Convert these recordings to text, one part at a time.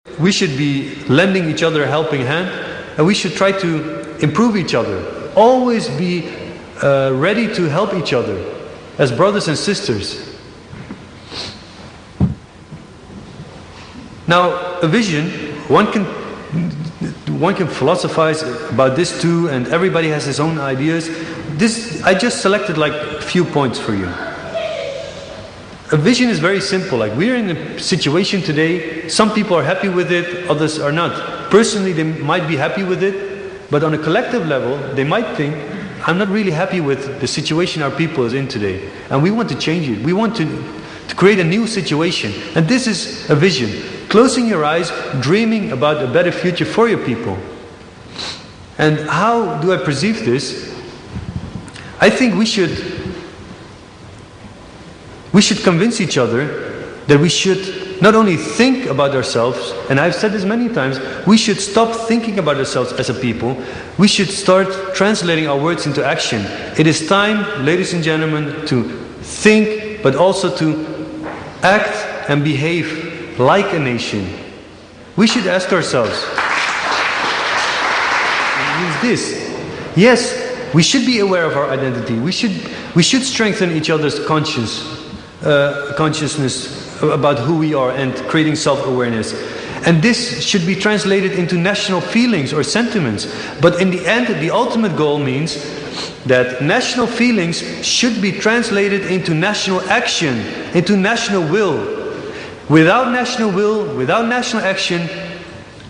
We should be lending each other a helping hand, and we should try to improve each other. Always be ready to help each other as brothers and sisters. Now, a vision, one can philosophize about this too, and everybody has his own ideas. I just selected like a few points for you. A vision is very simple. Like, we're in a situation today, some people are happy with it, others are not. Personally, they might be happy with it, but on a collective level, they might think, I'm not really happy with the situation our people is in today. And we want to change it. We want to create a new situation. And this is a vision. Closing your eyes, dreaming about a better future for your people. And how do I perceive this? I think we should convince each other that we should not only think about ourselves, and I've said this many times, we should stop thinking about ourselves as a people. We should start translating our words into action. It is time, ladies and gentlemen, to think, but also to act and behave like a nation. We should ask ourselves, it means this. Yes, we should be aware of our identity. We should strengthen each other's consciousness about who we are and creating self-awareness. And this should be translated into national feelings or sentiments. But in the end, the ultimate goal means that national feelings should be translated into national action, into national will. Without national will, without national action,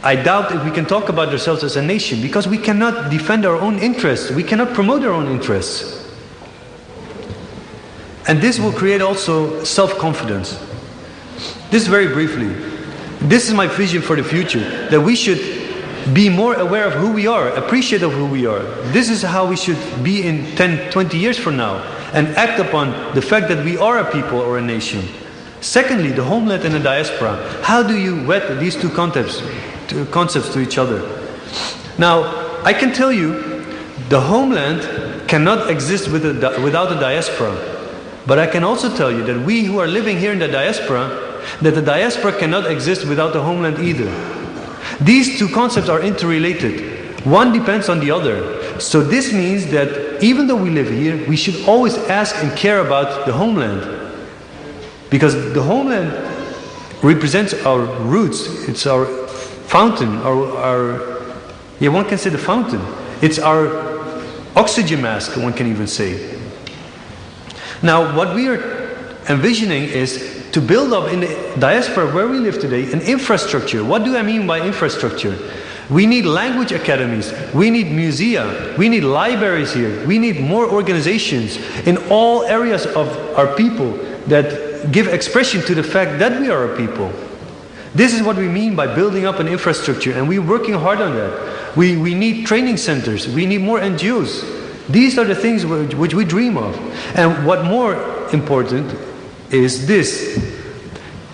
I doubt if we can talk about ourselves as a nation, because we cannot defend our own interests. We cannot promote our own interests. And this will create also self-confidence. This very briefly. This is my vision for the future, that we should be more aware of who we are, appreciate of who we are. This is how we should be in 10, 20 years from now, and act upon the fact that we are a people or a nation. Secondly, the homeland and the diaspora. How do you wed these two concepts to each other? Now, I can tell you, the homeland cannot exist without the diaspora. But I can also tell you that we who are living here in the diaspora, that the diaspora cannot exist without the homeland either. These two concepts are interrelated. One depends on the other. So this means that even though we live here, we should always ask and care about the homeland. Because the homeland represents our roots. It's our fountain, one can say the fountain. It's our oxygen mask, one can even say. Now, what we are envisioning is to build up in the diaspora where we live today an infrastructure. What do I mean by infrastructure? We need language academies, we need musea, we need libraries here, we need more organizations in all areas of our people that give expression to the fact that we are a people. This is what we mean by building up an infrastructure, and we're working hard on that. We need training centers, we need more NGOs. These are the things which we dream of. And what more important is this.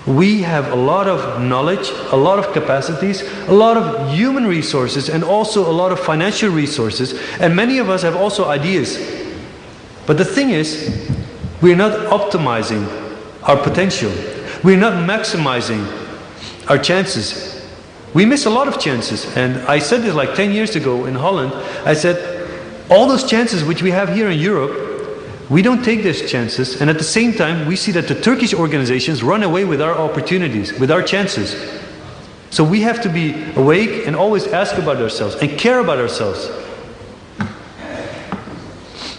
We have a lot of knowledge, a lot of capacities, a lot of human resources, and also a lot of financial resources. And many of us have also ideas. But the thing is, we're not optimizing our potential. We're not maximizing our chances. We miss a lot of chances. And I said this like 10 years ago in Holland. I said, all those chances which we have here in Europe, we don't take those chances. And at the same time, we see that the Turkish organizations run away with our opportunities, with our chances. So we have to be awake and always ask about ourselves and care about ourselves.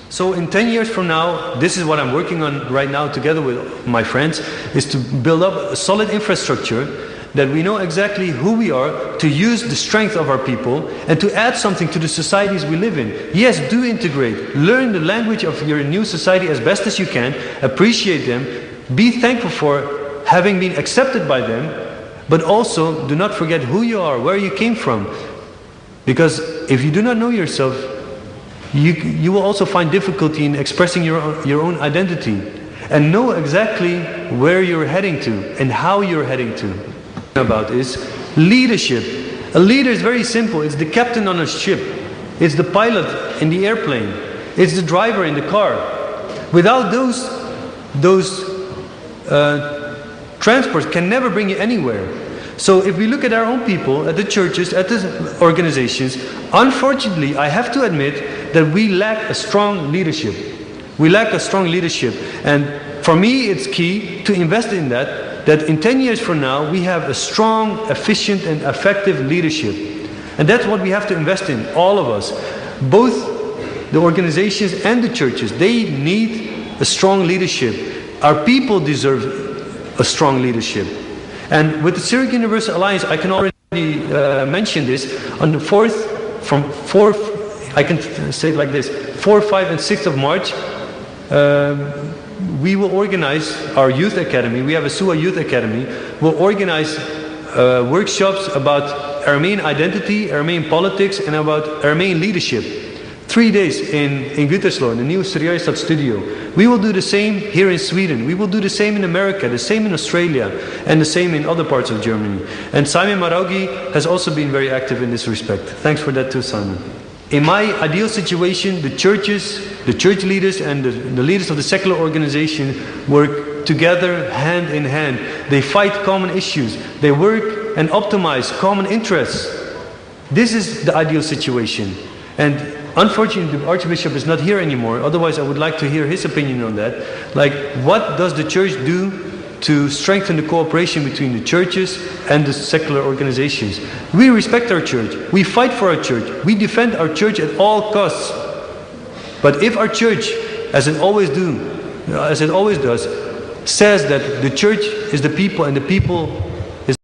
So in 10 years from now, this is what I'm working on right now together with my friends, is to build up a solid infrastructure that we know exactly who we are, to use the strength of our people, and to add something to the societies we live in. Yes, do integrate. Learn the language of your new society as best as you can. Appreciate them. Be thankful for having been accepted by them. But also, do not forget who you are, where you came from. Because if you do not know yourself, you will also find difficulty in expressing your own identity. And know exactly where you're heading to and how you're heading to. About is leadership. A leader is very simple. It's the captain on a ship. It's the pilot in the airplane. It's the driver in the car. Without those transports can never bring you anywhere. So if we look at our own people, at the churches, at the organizations, unfortunately, I have to admit that we lack a strong leadership. We lack a strong leadership. And for me, it's key to invest in that in 10 years from now, we have a strong, efficient, and effective leadership. And that's what we have to invest in, all of us. Both the organizations and the churches, they need a strong leadership. Our people deserve a strong leadership. And with the Syriac Universal Alliance, I can already mention this. On the 4th, I can say it like this, 4, 5, and 6th of March, we will organize our youth academy. We have a SUA Youth Academy. We'll organize workshops about Aramean identity, Aramean politics, and about Aramean leadership. 3 days in Gütersloh, in the new Syriac studio. We will do the same here in Sweden. We will do the same in America, the same in Australia, and the same in other parts of Germany. And Simon Maraugi has also been very active in this respect. Thanks for that too, Simon. In my ideal situation, the churches, the church leaders, and the leaders of the secular organization work together, hand in hand. They fight common issues. They work and optimize common interests. This is the ideal situation. And unfortunately, the Archbishop is not here anymore. Otherwise, I would like to hear his opinion on that. Like, what does the church do to strengthen the cooperation between the churches and the secular organizations? We respect our church. We fight for our church. We defend our church at all costs. But if our church, as it always does, says that the church is the people and the people